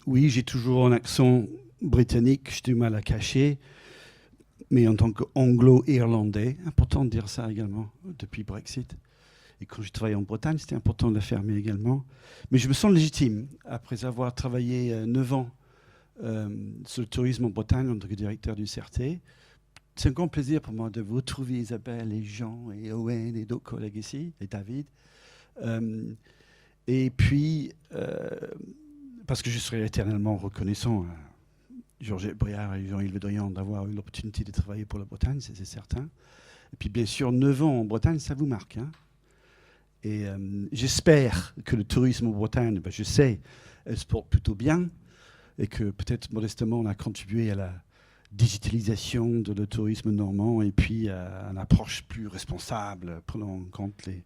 Oui, j'ai toujours un accent britannique, j'ai du mal à cacher, mais en tant qu'anglo-irlandais, important de dire ça également depuis Brexit. Et quand j'ai travaillé en Bretagne, c'était important de l'affirmer également. Mais je me sens légitime, après avoir travaillé 9 ans sur le tourisme en Bretagne en tant que directeur du CRT. C'est un grand plaisir pour moi de vous retrouver, Isabelle, et Jean, et Owen, et d'autres collègues ici, et David. Euh, et puis, parce que je serai éternellement reconnaissant à Georges Briard et Jean-Yves Le Drian d'avoir eu l'opportunité de travailler pour la Bretagne, c'est certain. Et puis, bien sûr, 9 ans en Bretagne, ça vous marque. Hein. Et j'espère que le tourisme en Bretagne, ben, je sais, elle se porte plutôt bien et que peut-être modestement on a contribué à la digitalisation de le tourisme normand et puis à une approche plus responsable, prenant en compte les...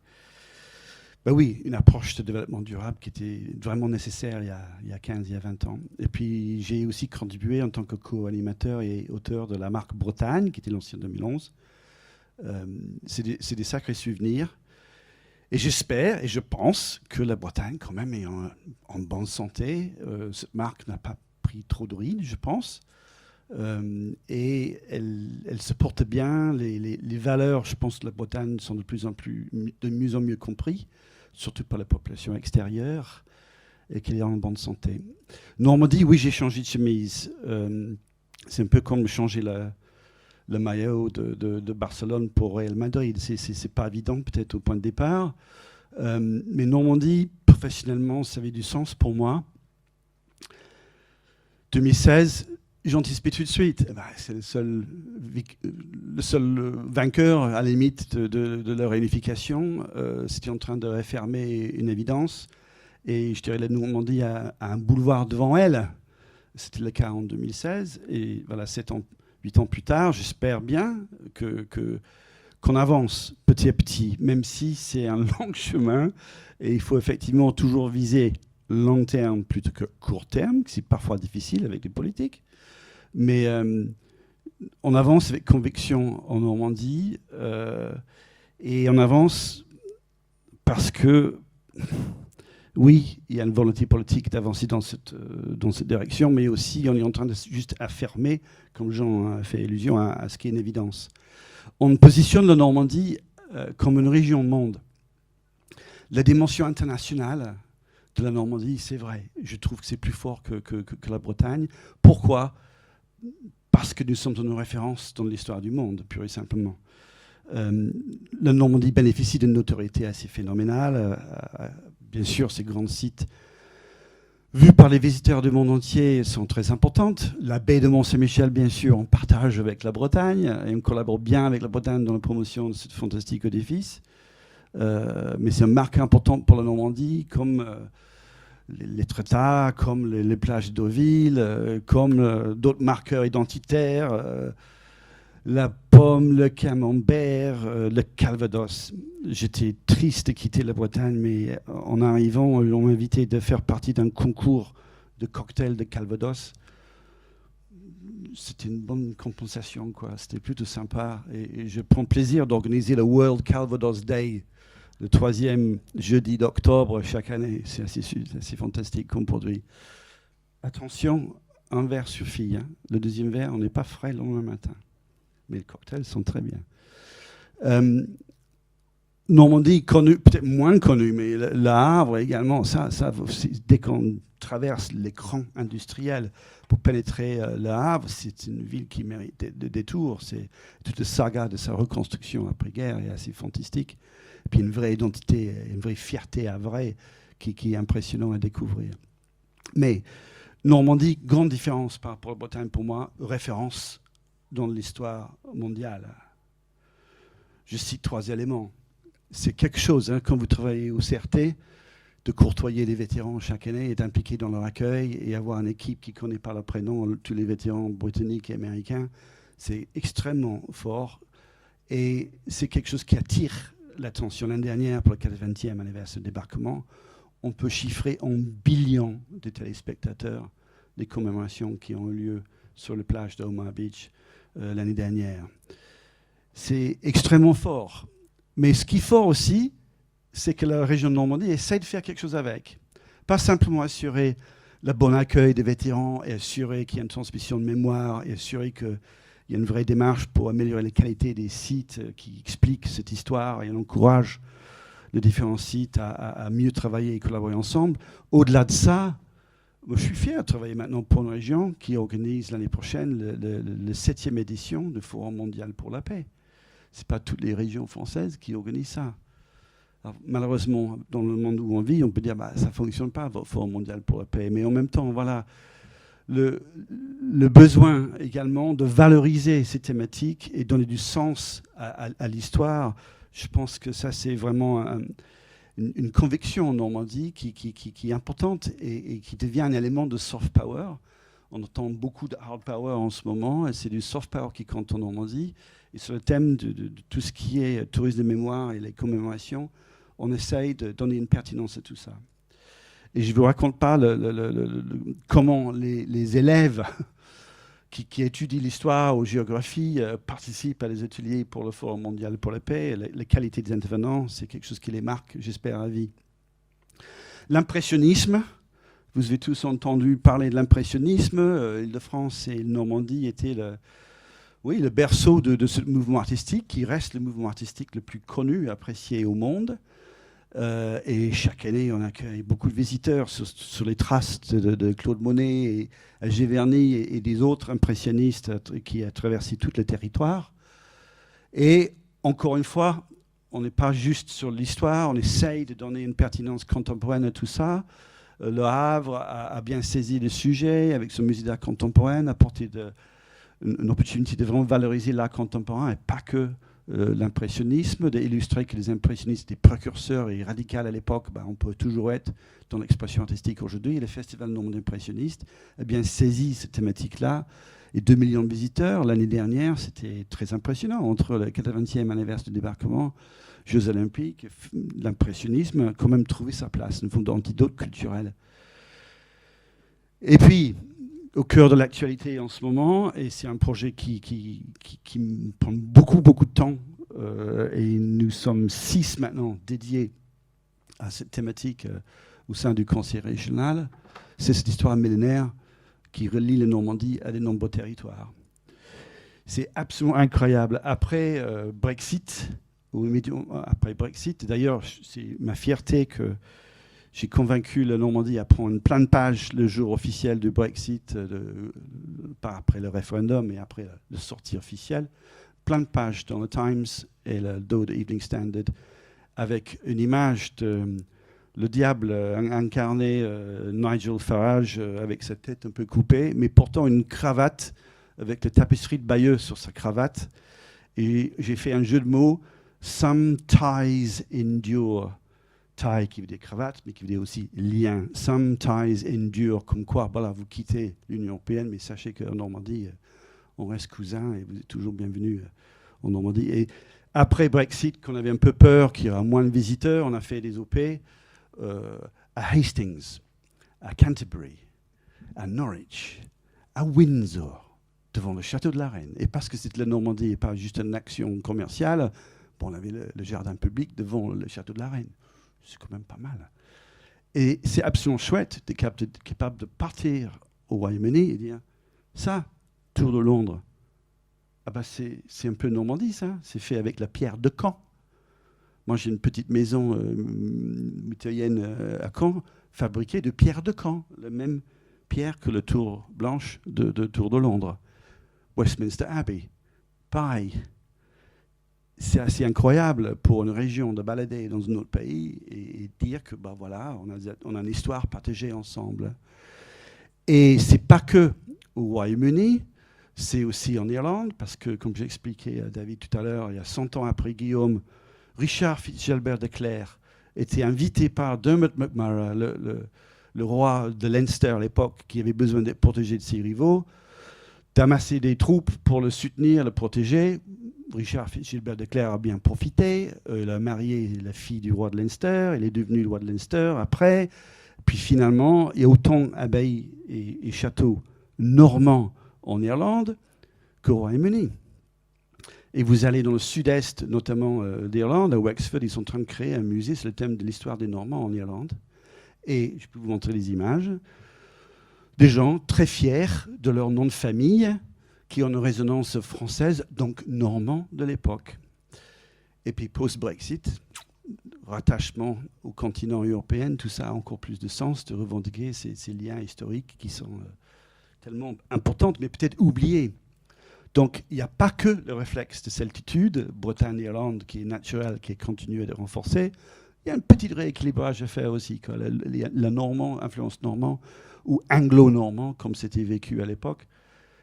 Ben oui, une approche de développement durable qui était vraiment nécessaire il y a 15, il y a 20 ans. Et puis j'ai aussi contribué en tant que co-animateur et auteur de la marque Bretagne, qui était lancée en 2011. C'est des sacrés souvenirs. Et j'espère et je pense que la Bretagne, quand même, est en bonne santé. Cette marque n'a pas pris trop de rides, je pense. Et elle se porte bien. Les valeurs, je pense, de la Bretagne sont de mieux en mieux compris, surtout par la population extérieure, et qu'elle est en bonne santé. Normandie, oui, j'ai changé de chemise. C'est un peu comme changer le maillot de Barcelone pour Real Madrid. C'est pas évident, peut-être, au point de départ. Mais Normandie, professionnellement, ça avait du sens pour moi. 2016, j'anticipe tout de suite. Eh ben, c'est le seul vainqueur, à la limite, de leur réunification. C'était en train de réaffirmer une évidence. Et je dirais la Normandie a un boulevard devant elle. C'était le cas en 2016. Et voilà, 8 ans plus tard, j'espère bien qu'on avance petit à petit, même si c'est un long chemin. Et il faut effectivement toujours viser long terme plutôt que court terme, c'est parfois difficile avec les politiques. Mais on avance avec conviction en Normandie et on avance parce que, oui, il y a une volonté politique d'avancer dans cette direction, mais aussi on est en train de juste affirmer, comme Jean a fait allusion, à ce qui est une évidence. On positionne la Normandie comme une région monde. La dimension internationale de la Normandie, c'est vrai. Je trouve que c'est plus fort que la Bretagne. Pourquoi ? Parce que nous sommes une référence dans l'histoire du monde, pure et simplement. La Normandie bénéficie d'une notoriété assez phénoménale. Bien sûr, ces grands sites, vus par les visiteurs du monde entier, sont très importantes. La baie de Mont-Saint-Michel, bien sûr, on partage avec la Bretagne et on collabore bien avec la Bretagne dans la promotion de ce fantastique édifice. Mais c'est une marque importante pour la Normandie, comme les Trétas, comme les plages de Deauville, comme d'autres marqueurs identitaires, la pomme, le camembert, le calvados. J'étais triste de quitter la Bretagne, mais en arrivant, on m'a invité de faire partie d'un concours de cocktails de calvados. C'était une bonne compensation, quoi. C'était plutôt sympa. Et je prends plaisir d'organiser le World Calvados Day, le 3e jeudi d'octobre chaque année. C'est assez fantastique comme produit. Attention, un verre suffit. Hein. Le deuxième verre, on n'est pas frais le lendemain matin. Mais les cocktails sont très bien. Normandie, connue, peut-être moins connue, mais le Havre également, dès qu'on traverse l'écran industriel pour pénétrer le Havre, c'est une ville qui mérite de détour. C'est toute la saga de sa reconstruction après-guerre est assez fantastique. Et puis une vraie identité, une vraie fierté à vrai qui est impressionnant à découvrir. Mais Normandie, grande différence par rapport à la Bretagne pour moi, référence dans l'histoire mondiale. Je cite 3 éléments. C'est quelque chose, hein, quand vous travaillez au CRT, de courtoyer les vétérans chaque année et d'impliquer dans leur accueil et avoir une équipe qui connaît par leur prénom tous les vétérans britanniques et américains. C'est extrêmement fort et c'est quelque chose qui attire l'attention. L'année dernière, pour le 80e anniversaire du débarquement, on peut chiffrer en billions de téléspectateurs les commémorations qui ont eu lieu sur les plages de Omaha Beach l'année dernière. C'est extrêmement fort. Mais ce qui est fort aussi, c'est que la région de Normandie essaie de faire quelque chose avec. Pas simplement assurer le bon accueil des vétérans et assurer qu'il y a une transmission de mémoire et assurer qu'il y a une vraie démarche pour améliorer la qualité des sites qui expliquent cette histoire et on encourage les différents sites à mieux travailler et collaborer ensemble. Au-delà de ça, moi, je suis fier de travailler maintenant pour une région qui organise l'année prochaine la 7e édition du Forum mondial pour la paix. Ce n'est pas toutes les régions françaises qui organisent ça. Alors, malheureusement, dans le monde où on vit, on peut dire ça ne fonctionne pas, votre Forum mondial pour la paix. Mais en même temps, voilà, le besoin également de valoriser ces thématiques et donner du sens à l'histoire, je pense que ça, c'est vraiment une conviction en Normandie qui est importante et qui devient un élément de soft power. On entend beaucoup de hard power en ce moment, et c'est du soft power qui compte en Normandie. Et sur le thème de tout ce qui est tourisme de mémoire et les commémorations, on essaye de donner une pertinence à tout ça. Et je ne vous raconte pas comment les élèves qui étudient l'histoire ou géographie participent à des ateliers pour le Forum mondial pour la paix. La qualité des intervenants, c'est quelque chose qui les marque, j'espère, à vie. L'impressionnisme, vous avez tous entendu parler de l'impressionnisme. Île-de-France et Normandie étaient le berceau de ce mouvement artistique qui reste le mouvement artistique le plus connu et apprécié au monde. Et chaque année, on accueille beaucoup de visiteurs sur les traces de Claude Monet et Giverny et des autres impressionnistes qui ont traversé tout le territoire. Et encore une fois, on n'est pas juste sur l'histoire, on essaye de donner une pertinence contemporaine à tout ça. Le Havre a bien saisi le sujet avec son musée d'art contemporain, a apporté une opportunité de vraiment valoriser l'art contemporain et pas que l'impressionnisme, d'illustrer que les impressionnistes étaient précurseurs et radicaux à l'époque. On peut toujours être dans l'expression artistique aujourd'hui. Et le Festival Normand impressionniste a bien saisi cette thématique-là. Et 2 millions de visiteurs. L'année dernière, c'était très impressionnant. Entre le 80e anniversaire du débarquement, Jeux olympiques, l'impressionnisme a quand même trouvé sa place, une forme d'antidote culturel. Et puis, au cœur de l'actualité en ce moment, et c'est un projet qui me prend beaucoup, beaucoup de temps, et nous sommes 6 maintenant dédiés à cette thématique au sein du Conseil régional, c'est cette histoire millénaire qui relie la Normandie à de nombreux territoires. C'est absolument incroyable. Après Brexit, d'ailleurs, c'est ma fierté que j'ai convaincu la Normandie à prendre plein de pages le jour officiel du Brexit, pas après le référendum, mais après la sortie officielle. Plein de pages dans le Times et le dos de Evening Standard, avec une image de le diable incarné, Nigel Farage, avec sa tête un peu coupée, mais portant une cravate avec la tapisserie de Bayeux sur sa cravate. Et j'ai fait un jeu de mots, « Some ties endure ». Tie qui veut dire cravate, mais qui veut dire aussi lien. Some ties endure, comme quoi, voilà, vous quittez l'Union européenne, mais sachez qu'en Normandie, on reste cousins et vous êtes toujours bienvenus en Normandie. Et après Brexit, qu'on avait un peu peur qu'il y aura moins de visiteurs, on a fait des OP à Hastings, à Canterbury, à Norwich, à Windsor, devant le château de la Reine. Et parce que c'était la Normandie et pas juste une action commerciale, on avait le jardin public devant le château de la Reine. C'est quand même pas mal. Et c'est absolument chouette d'être capable de partir au Royaume-Uni et dire ça, Tour de Londres, c'est un peu Normandie, ça. C'est fait avec la pierre de Caen. Moi, j'ai une petite maison mitoyenne à Caen, fabriquée de pierre de Caen, la même pierre que le Tour Blanche de Tour de Londres. Westminster Abbey, pareil. C'est assez incroyable pour une région de balader dans un autre pays et dire que voilà, on a une histoire partagée ensemble. Et c'est pas que au Royaume-Uni, c'est aussi en Irlande, parce que, comme j'ai expliqué à David tout à l'heure, il y a 100 ans après Guillaume, Richard FitzGilbert de Clare était invité par Dermot McMurrough, le roi de Leinster à l'époque, qui avait besoin d'être protégé de ses rivaux, d'amasser des troupes pour le soutenir, le protéger. Richard FitzGilbert de Clare a bien profité. Il a marié la fille du roi de Leinster. Il est devenu le roi de Leinster après. Puis finalement, il y a autant d'abbayes et châteaux normands en Irlande qu'au Royaume-Uni. Et vous allez dans le sud-est, notamment d'Irlande, à Wexford, ils sont en train de créer un musée sur le thème de l'histoire des Normands en Irlande. Et je peux vous montrer les images. des gens très fiers de leur nom de famille, qui ont une résonance française, donc normand de l'époque. Et puis post-Brexit, rattachement au continent européen, tout ça a encore plus de sens de revendiquer ces liens historiques qui sont tellement importants, mais peut-être oubliés. Donc il n'y a pas que le réflexe de celtitude, Bretagne-Irlande, qui est naturel, qui est continué de renforcer. Il y a un petit rééquilibrage à faire aussi, quoi. La normand, influence normand, ou anglo-normand, comme c'était vécu à l'époque,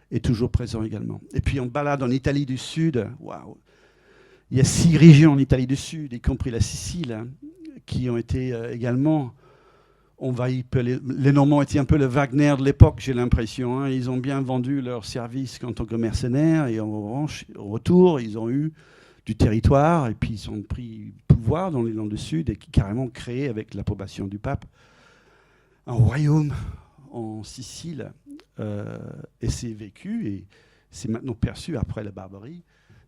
est toujours présent également. Et puis on balade en Italie du Sud, waouh. Il y a 6 régions en Italie du Sud, y compris la Sicile, hein, qui ont été également envahies. Les Normands étaient un peu le Wagner de l'époque, j'ai l'impression. Hein. Ils ont bien vendu leurs services en tant que mercenaires, et en revanche, au retour, ils ont eu du territoire, et puis ils ont pris pouvoir dans les landes du Sud, et carrément créé, avec l'approbation du pape, un royaume en Sicile. Et c'est vécu, et c'est maintenant perçu, après la barbarie,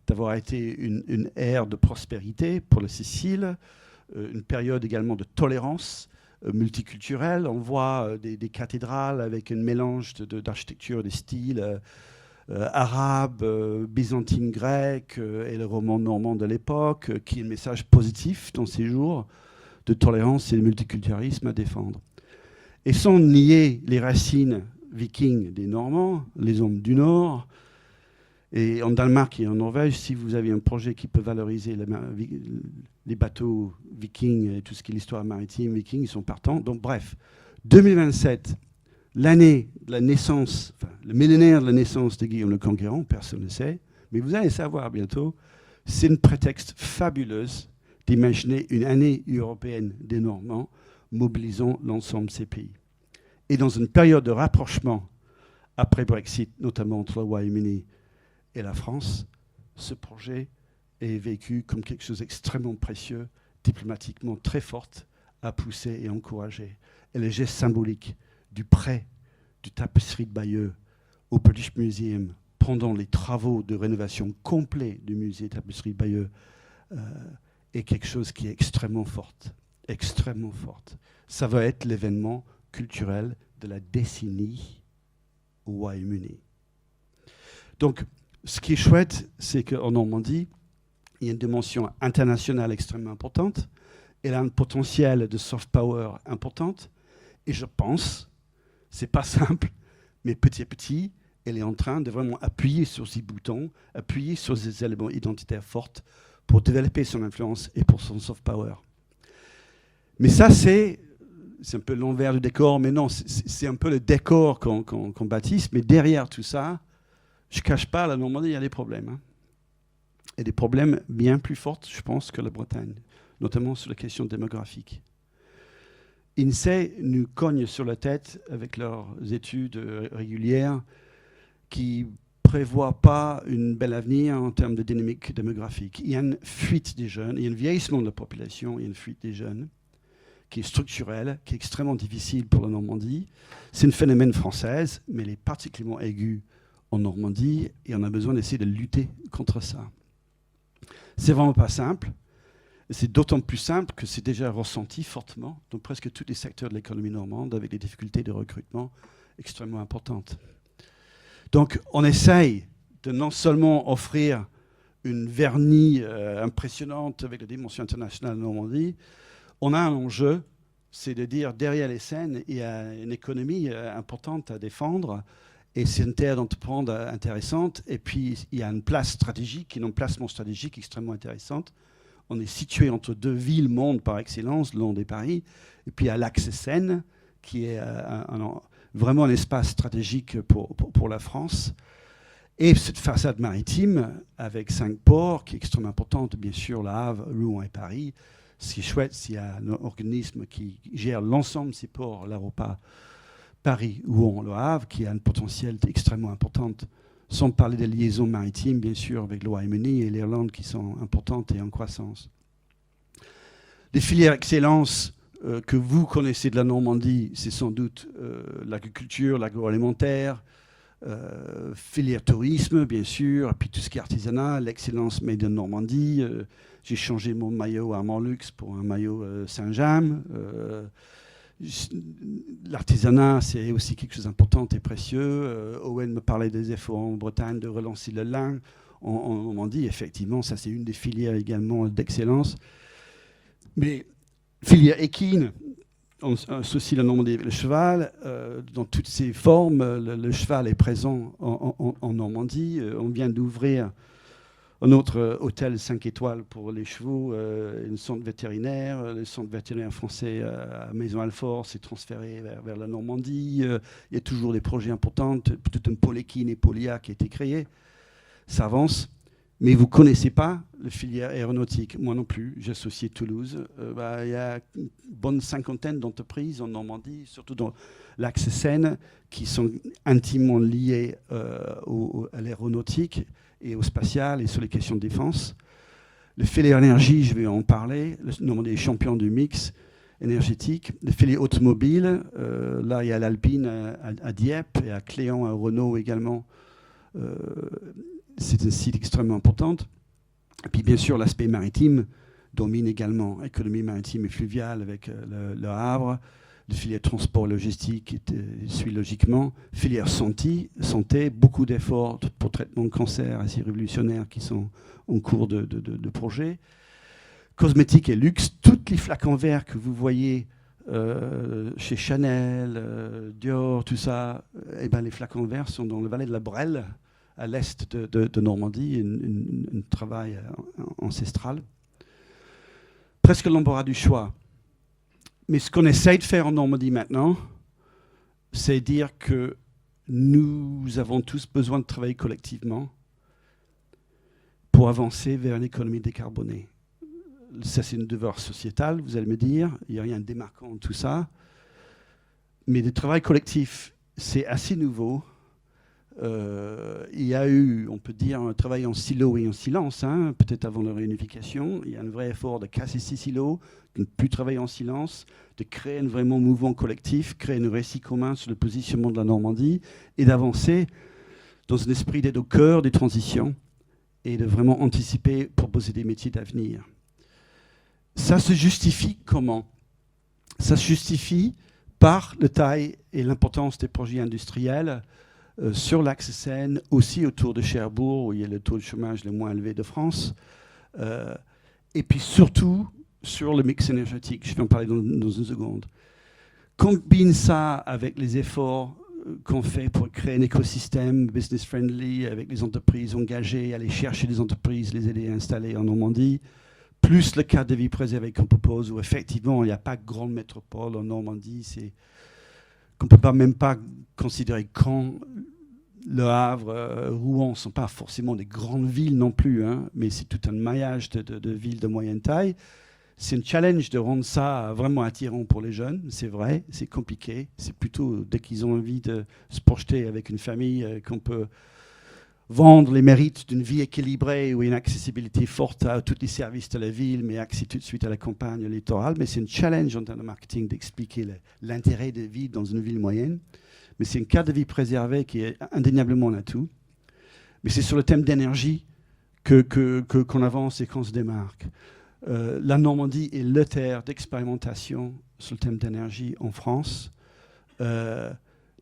d'avoir été une ère de prospérité pour la Sicile, une période également de tolérance multiculturelle. On voit des cathédrales avec un mélange d'architecture, des styles arabes, byzantines, grecs et le roman normand de l'époque, qui est un message positif dans ces jours de tolérance et de multiculturalisme à défendre. Et sans nier les racines vikings des Normands, les hommes du Nord. Et en Danemark et en Norvège, si vous avez un projet qui peut valoriser les bateaux vikings et tout ce qui est l'histoire maritime viking, ils sont partants. Donc bref, 2027, l'année de la naissance, enfin, le millénaire de la naissance de Guillaume le Conquérant, personne ne sait, mais vous allez savoir bientôt, c'est une prétexte fabuleuse d'imaginer une année européenne des Normands mobilisant l'ensemble de ces pays. Et dans une période de rapprochement après Brexit, notamment entre le Royaume-Uni et la France, ce projet est vécu comme quelque chose d'extrêmement précieux, diplomatiquement très fort, à pousser et encourager. Et le geste symbolique du prêt du tapisserie de Bayeux au British Museum pendant les travaux de rénovation complets du musée tapisserie de Bayeux est quelque chose qui est extrêmement fort. Extrêmement forte. Ça va être l'événement culturel de la décennie au Royaume-Uni. Donc, ce qui est chouette, c'est qu'en Normandie, il y a une dimension internationale extrêmement importante. Elle a un potentiel de soft power importante. Et je pense, c'est pas simple, mais petit à petit, elle est en train de vraiment appuyer sur ces boutons, appuyer sur ces éléments identitaires forts pour développer son influence et pour son soft power. Mais ça, c'est un peu l'envers du décor, mais non, c'est un peu le décor qu'on bâtisse. Mais derrière tout ça, je ne cache pas, la Normandie, il y a des problèmes. Hein. Et des problèmes bien plus forts, je pense, que la Bretagne, notamment sur la question démographique. INSEE nous cogne sur la tête avec leurs études régulières qui ne prévoient pas un bel avenir en termes de dynamique démographique. Il y a une fuite des jeunes, il y a un vieillissement de la population, il y a une fuite des jeunes, qui est structurelle, qui est extrêmement difficile pour la Normandie. C'est un phénomène français, mais il est particulièrement aigu en Normandie, et on a besoin d'essayer de lutter contre ça. C'est vraiment pas simple. C'est d'autant plus simple que c'est déjà ressenti fortement dans presque tous les secteurs de l'économie normande, avec des difficultés de recrutement extrêmement importantes. Donc on essaye de non seulement offrir une vernis impressionnante avec la dimension internationale de Normandie, on a un enjeu, c'est de dire derrière les scènes, il y a une économie importante à défendre, et c'est une terre d'entreprendre intéressante, et puis il y a une place stratégique, un emplacement stratégique extrêmement intéressante. On est situé entre deux villes-mondes par excellence, Londres et Paris, et puis il y a l'axe Seine, qui est vraiment un espace stratégique pour la France. Et cette façade maritime, avec 5 ports, qui est extrêmement importante, bien sûr, Le Havre, Rouen et Paris. Ce qui est chouette, s'il y a un organisme qui gère l'ensemble de ces ports, l'Aéroport Paris, Rouen, Le Havre, qui a un potentiel extrêmement important, sans parler des liaisons maritimes, bien sûr, avec le Royaume-Uni et l'Irlande, qui sont importantes et en croissance. Les filières excellence que vous connaissez de la Normandie, c'est sans doute l'agriculture, l'agroalimentaire, filière tourisme, bien sûr, puis tout ce qui est artisanat, l'excellence made in Normandie. J'ai changé mon maillot à Armand Lux pour un maillot Saint-James. L'artisanat, c'est aussi quelque chose d'important et précieux. Owen me parlait des efforts en Bretagne de relancer le lin. En Normandie, effectivement, ça c'est une des filières également d'excellence. Mais filière équine, on associe la Normandie avec le cheval. Dans toutes ses formes, le cheval est présent en Normandie. On vient d'ouvrir un autre hôtel 5 étoiles pour les chevaux, un centre vétérinaire. Le centre vétérinaire français à Maison-Alfort s'est transféré vers la Normandie. Il y a toujours des projets importants. Tout un pôle équine et polia qui a été créé. Ça avance. Mais vous ne connaissez pas la filière aéronautique. Moi non plus. J'ai associé Toulouse. Il y a une bonne cinquantaine d'entreprises en Normandie, surtout dans l'axe Seine, qui sont intimement liées à l'aéronautique et au spatial et sur les questions de défense. Le filière énergie, je vais en parler. Le Normandie est champion du mix énergétique. Le filière automobile, là il y a l'Alpine à Dieppe et à Cléon, à Renault également. C'est un site extrêmement important. Et puis bien sûr, l'aspect maritime domine également. Économie maritime et fluviale avec le Havre. La filière transport logistique suit logiquement. Filière santé, beaucoup d'efforts pour traitement de cancer assez révolutionnaires qui sont en cours de projet. Cosmétique et luxe, tous les flacons verts que vous voyez chez Chanel, Dior, tout ça, les flacons verts sont dans le Valais de la Brelle, à l'est de Normandie, un travail ancestral. Presque l'embarras du choix. Mais ce qu'on essaye de faire en Normandie maintenant, c'est dire que nous avons tous besoin de travailler collectivement pour avancer vers une économie décarbonée. Ça, c'est une devoir sociétal, vous allez me dire. Il n'y a rien de démarquant en tout ça. Mais le travail collectif, c'est assez nouveau. Il y a eu, on peut dire, un travail en silo et en silence, peut-être avant la réunification. Il y a un vrai effort de casser ces silos, de ne plus travailler en silence, de créer un vraiment mouvement collectif, créer un récit commun sur le positionnement de la Normandie et d'avancer dans un esprit d'aide au cœur des transitions et de vraiment anticiper, proposer des métiers d'avenir. Ça se justifie comment? Ça se justifie par la taille et l'importance des projets industriels sur l'axe Seine, aussi autour de Cherbourg, où il y a le taux de chômage le moins élevé de France, et puis surtout sur le mix énergétique. Je vais en parler dans une seconde. Combine ça avec les efforts qu'on fait pour créer un écosystème business-friendly avec les entreprises engagées, aller chercher des entreprises, les aider à installer en Normandie, plus le cadre de vie préservé qu'on propose, où effectivement, il n'y a pas de grande métropole en Normandie, c'est qu'on ne peut même pas considérer Caen, Le Havre, Rouen ne sont pas forcément des grandes villes non plus, mais c'est tout un maillage de villes de moyenne taille. C'est un challenge de rendre ça vraiment attirant pour les jeunes, c'est vrai, c'est compliqué. C'est plutôt dès qu'ils ont envie de se projeter avec une famille qu'on peut vendre les mérites d'une vie équilibrée où il y a une accessibilité forte à tous les services de la ville, mais accès tout de suite à la campagne, au littoral. Mais c'est un challenge en termes de marketing d'expliquer l'intérêt de vivre dans une ville moyenne. Mais c'est un cadre de vie préservé qui est indéniablement un atout. Mais c'est sur le thème d'énergie qu'on avance et qu'on se démarque. La Normandie est le terre d'expérimentation sur le thème d'énergie en France. Le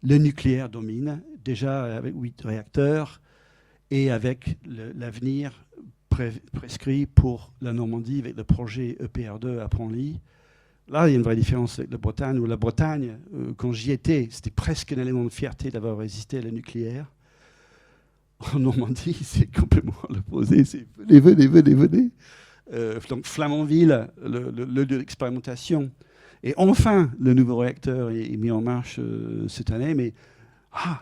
nucléaire domine, déjà avec 8 réacteurs, et avec l'avenir prescrit pour la Normandie avec le projet EPR2 à Penly. Là, il y a une vraie différence avec la Bretagne, où la Bretagne, quand j'y étais, c'était presque un élément de fierté d'avoir résisté à le nucléaire. En Normandie, c'est complètement l'opposé, c'est venez. Donc Flamanville, le lieu d'expérimentation. Et enfin, le nouveau réacteur est mis en marche cette année, mais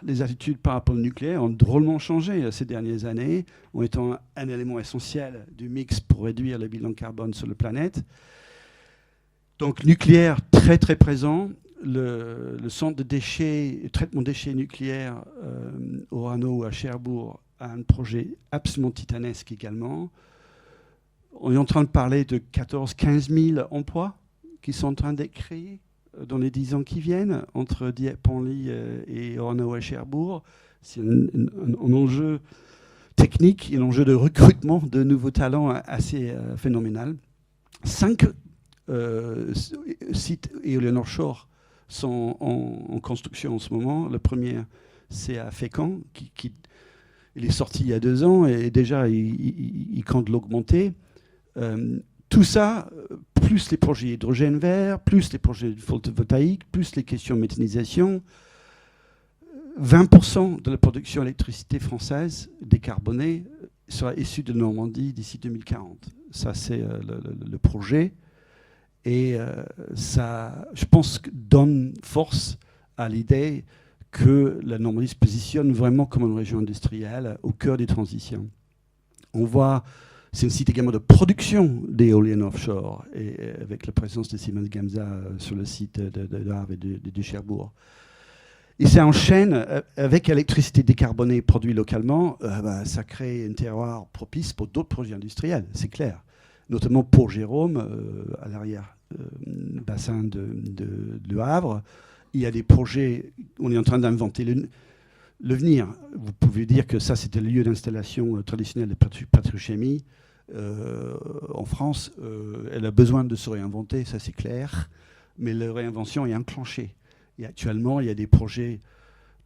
les attitudes par rapport au nucléaire ont drôlement changé ces dernières années, en étant un élément essentiel du mix pour réduire le bilan carbone sur la planète. Donc nucléaire très très présent. Le centre de déchets, traitement de déchets nucléaires au Hano à Cherbourg a un projet absolument titanesque également. On est en train de parler de 14-15 000 emplois qui sont en train d'être créés dans les 10 ans qui viennent, entre Dieppe, Penly et Ornano à Cherbourg. C'est un enjeu technique et un enjeu de recrutement de nouveaux talents assez phénoménal. 5 sites éoliens offshore sont en construction en ce moment. Le premier, c'est à Fécamp, il est sorti il y a 2 ans et déjà il compte l'augmenter. Tout ça, plus les projets hydrogène vert, plus les projets photovoltaïques, plus les questions de méthanisation, 20% de la production d'électricité française décarbonée sera issue de Normandie d'ici 2040. Ça, c'est le projet. Et ça, je pense, donne force à l'idée que la Normandie se positionne vraiment comme une région industrielle au cœur des transitions. On voit, c'est un site également de production d'éoliennes offshore, et avec la présence de Siemens Gamsa sur le site de Havre et de Cherbourg. Et ça enchaîne avec l'électricité décarbonée produite localement, ça crée un terroir propice pour d'autres projets industriels, c'est clair. Notamment pour Jérôme, à l'arrière-bassin de Havre. Il y a des projets, on est en train d'inventer l'avenir. Vous pouvez dire que ça, c'était le lieu d'installation traditionnel de pétrochimie. En France, elle a besoin de se réinventer, ça c'est clair, mais la réinvention est enclenchée. Et actuellement, il y a des projets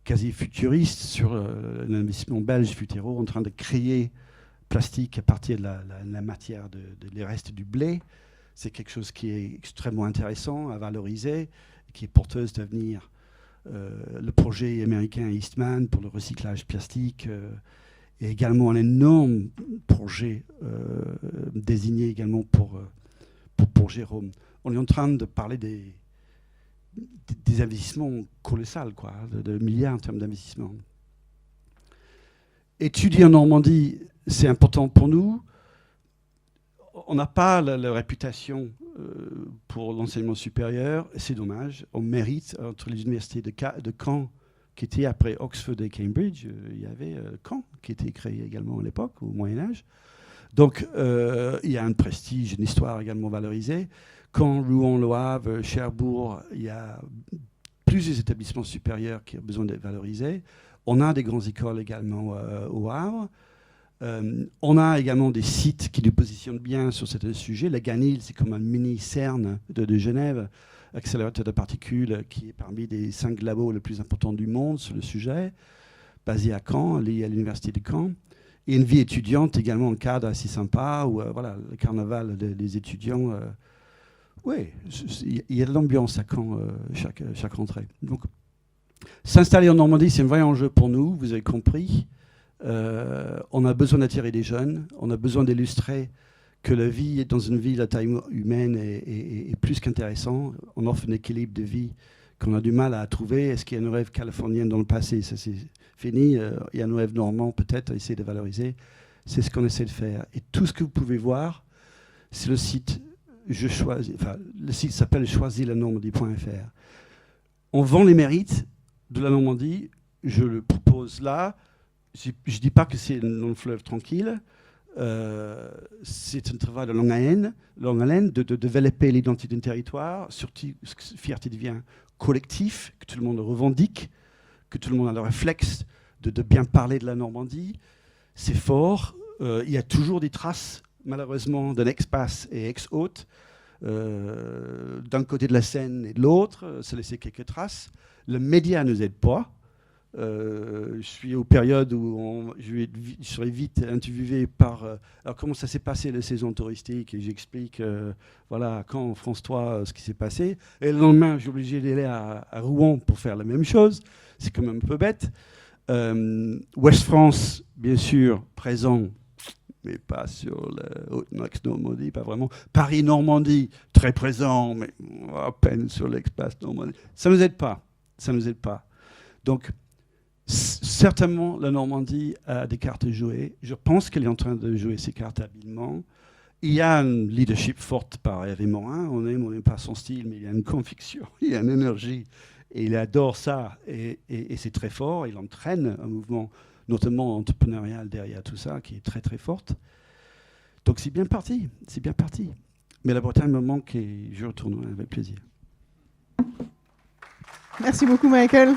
quasi futuristes sur l'investissement belge Futero en train de créer plastique à partir de la matière des restes du blé. C'est quelque chose qui est extrêmement intéressant à valoriser, qui est porteuse d'avenir. Le projet américain Eastman pour le recyclage plastique est également un énorme projet désigné également pour Jérôme. On est en train de parler des investissements colossaux, quoi, de milliards en termes d'investissement. Étudier en Normandie, c'est important pour nous. On n'a pas la réputation pour l'enseignement supérieur, c'est dommage. On mérite, entre les universités de Caen, qui étaient après Oxford et Cambridge, il y avait Caen, qui était créé également à l'époque, au Moyen-Âge. Donc, il y a un prestige, une histoire également valorisée. Caen, Rouen, Le Havre, Cherbourg, il y a plusieurs établissements supérieurs qui ont besoin d'être valorisés. On a des grandes écoles également au Havre. On a également des sites qui nous positionnent bien sur certains sujets. La GANIL, c'est comme un mini CERN de Genève, accélérateur de particules, qui est parmi les 5 labos les plus importants du monde sur le sujet, basé à Caen, lié à l'université de Caen. Et une vie étudiante également, un cadre assez sympa, où voilà, le carnaval des étudiants, oui, il y a de l'ambiance à Caen chaque rentrée. Donc, s'installer en Normandie, c'est un vrai enjeu pour nous, vous avez compris. On a besoin d'attirer des jeunes, on a besoin d'illustrer que la vie dans une ville à taille humaine est plus qu'intéressant. On offre un équilibre de vie qu'on a du mal à trouver. Est-ce qu'il y a une rêve californienne dans le passé? Ça, c'est fini. Il y a un rêve normand peut-être à essayer de valoriser. C'est ce qu'on essaie de faire. Et tout ce que vous pouvez voir, c'est le site. Le site s'appelle choisislanormandie.fr. On vend les mérites de la Normandie. Je le propose là. Je ne dis pas que c'est un long fleuve tranquille. C'est un travail de longue haleine de développer l'identité d'un territoire, surtout fierté devient collectif, que tout le monde revendique, que tout le monde a le réflexe de bien parler de la Normandie. C'est fort. Il y a toujours des traces, malheureusement, de l'ex-Passe et ex-Haute. D'un côté de la Seine et de l'autre, ça laisse quelques traces. Le média ne nous aide pas. Je suis aux périodes où je serai vite interviewé par alors comment ça s'est passé la saison touristique, et j'explique voilà, quand France 3 ce qui s'est passé, et le lendemain je suis obligé d'aller à Rouen pour faire la même chose. C'est quand même un peu bête. Ouest France, bien sûr, présent, mais pas sur la Haute-Normandie, pas vraiment. Paris-Normandie, très présent, mais à peine sur l'ex-Passe Normandie. Ça ne nous aide pas. Ça nous aide pas. Donc, certainement, la Normandie a des cartes à jouer. Je pense qu'elle est en train de jouer ses cartes habilement. Il y a un leadership forte par Hervé Morin. On n'aime pas son style, mais il y a une conviction, il y a une énergie. Et il adore ça. Et c'est très fort. Il entraîne un mouvement, notamment entrepreneurial derrière tout ça, qui est très, très forte. Donc, c'est bien parti. C'est bien parti. Mais la Bretagne me manque et je retournerai avec plaisir. Merci beaucoup, Michael.